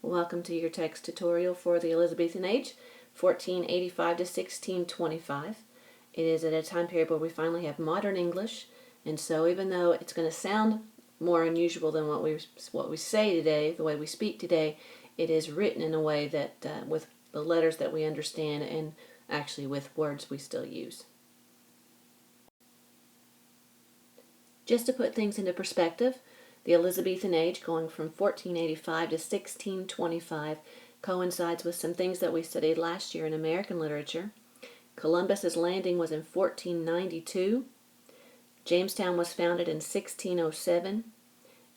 Welcome to your text tutorial for the Elizabethan Age, 1485 to 1625. It is at a time period where we finally have modern English, and so even though it's going to sound more unusual than what we say today, the way we speak today, it is written in a way that with the letters that we understand and actually with words we still use. Just to put things into perspective, the Elizabethan Age, going from 1485 to 1625, coincides with some things that we studied last year in American literature. Columbus's landing was in 1492. Jamestown was founded in 1607,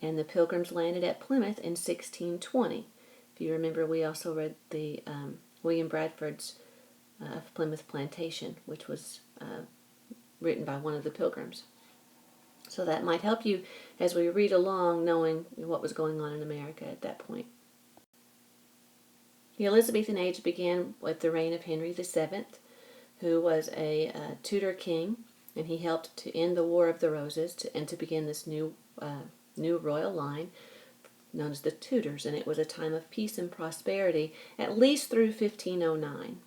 and the Pilgrims landed at Plymouth in 1620. If you remember, we also read the William Bradford's Plymouth Plantation, which was written by one of the Pilgrims. So that might help you as we read along, knowing what was going on in America at that point. The Elizabethan Age began with the reign of Henry VII, who was a Tudor king, and he helped to end the War of the Roses and to begin this new royal line known as the Tudors, and it was a time of peace and prosperity, at least through 1509.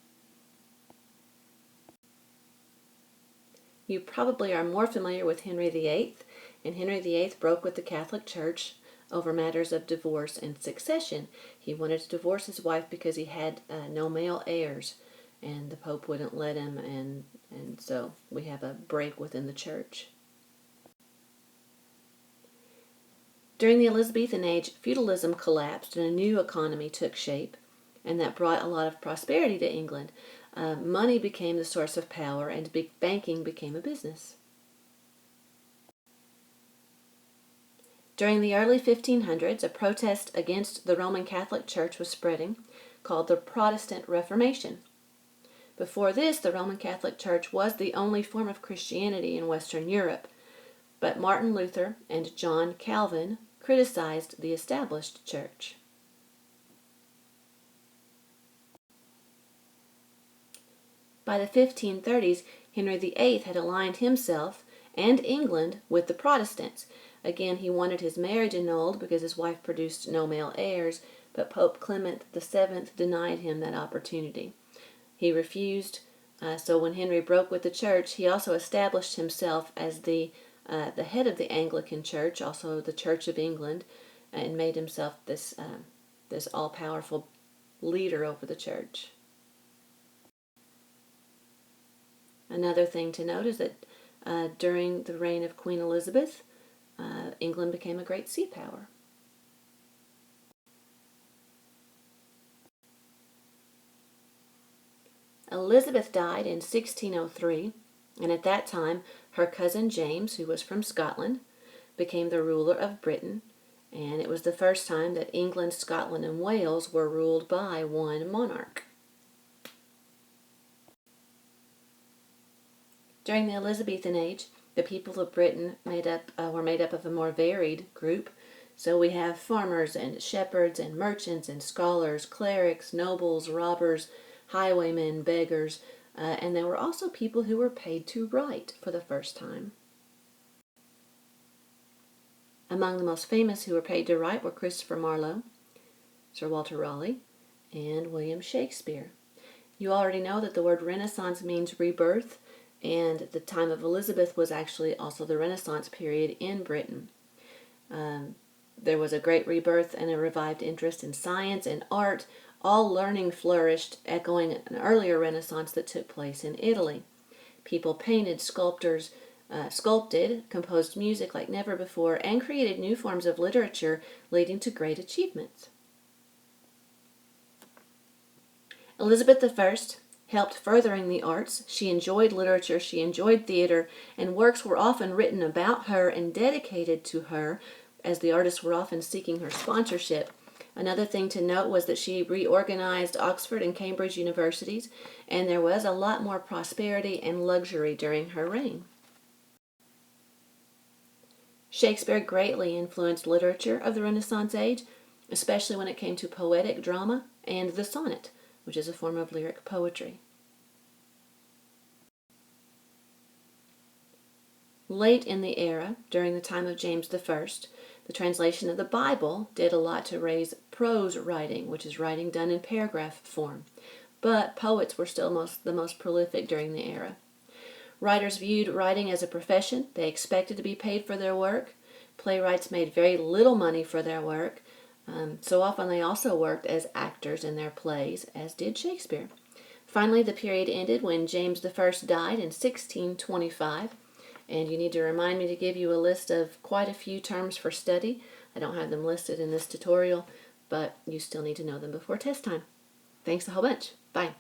You probably are more familiar with Henry VIII, and Henry VIII broke with the Catholic Church over matters of divorce and succession. He wanted to divorce his wife because he had no male heirs, and the Pope wouldn't let him, and so we have a break within the Church. During the Elizabethan Age, feudalism collapsed and a new economy took shape, and that brought a lot of prosperity to England. Money became the source of power, and banking became a business. During the early 1500s, a protest against the Roman Catholic Church was spreading, called the Protestant Reformation. Before this, the Roman Catholic Church was the only form of Christianity in Western Europe, but Martin Luther and John Calvin criticized the established church. By the 1530s, Henry VIII had aligned himself and England with the Protestants. Again, he wanted his marriage annulled because his wife produced no male heirs, but Pope Clement VII denied him that opportunity. He refused, so when Henry broke with the church, he also established himself as the head of the Anglican Church, also the Church of England, and made himself this all-powerful leader over the church. Another thing to note is that during the reign of Queen Elizabeth, England became a great sea power. Elizabeth died in 1603, and at that time her cousin James, who was from Scotland, became the ruler of Britain, and it was the first time that England, Scotland, and Wales were ruled by one monarch. During the Elizabethan Age, the people of Britain were made up of a more varied group. So we have farmers and shepherds and merchants and scholars, clerics, nobles, robbers, highwaymen, beggars, and there were also people who were paid to write for the first time. Among the most famous who were paid to write were Christopher Marlowe, Sir Walter Raleigh, and William Shakespeare. You already know that the word Renaissance means rebirth, and the time of Elizabeth was actually also the Renaissance period in Britain. There was a great rebirth and a revived interest in science and art. All learning flourished, echoing an earlier Renaissance that took place in Italy. People painted, sculpted, composed music like never before, and created new forms of literature, leading to great achievements. Elizabeth I helped furthering the arts. She enjoyed literature, she enjoyed theater, and works were often written about her and dedicated to her, as the artists were often seeking her sponsorship. Another thing to note was that she reorganized Oxford and Cambridge universities, and there was a lot more prosperity and luxury during her reign. Shakespeare greatly influenced literature of the Renaissance Age, especially when it came to poetic drama and the sonnet, which is a form of lyric poetry. Late in the era, during the time of James I, The translation of the Bible did a lot to raise prose writing, which is writing done in paragraph form. But poets were still the most prolific during the era. Writers viewed writing as a profession. They expected to be paid for their work. Playwrights made very little money for their work. So often they also worked as actors in their plays, as did Shakespeare. Finally, the period ended when James I died in 1625. And you need to remind me to give you a list of quite a few terms for study. I don't have them listed in this tutorial, but you still need to know them before test time. Thanks a whole bunch. Bye.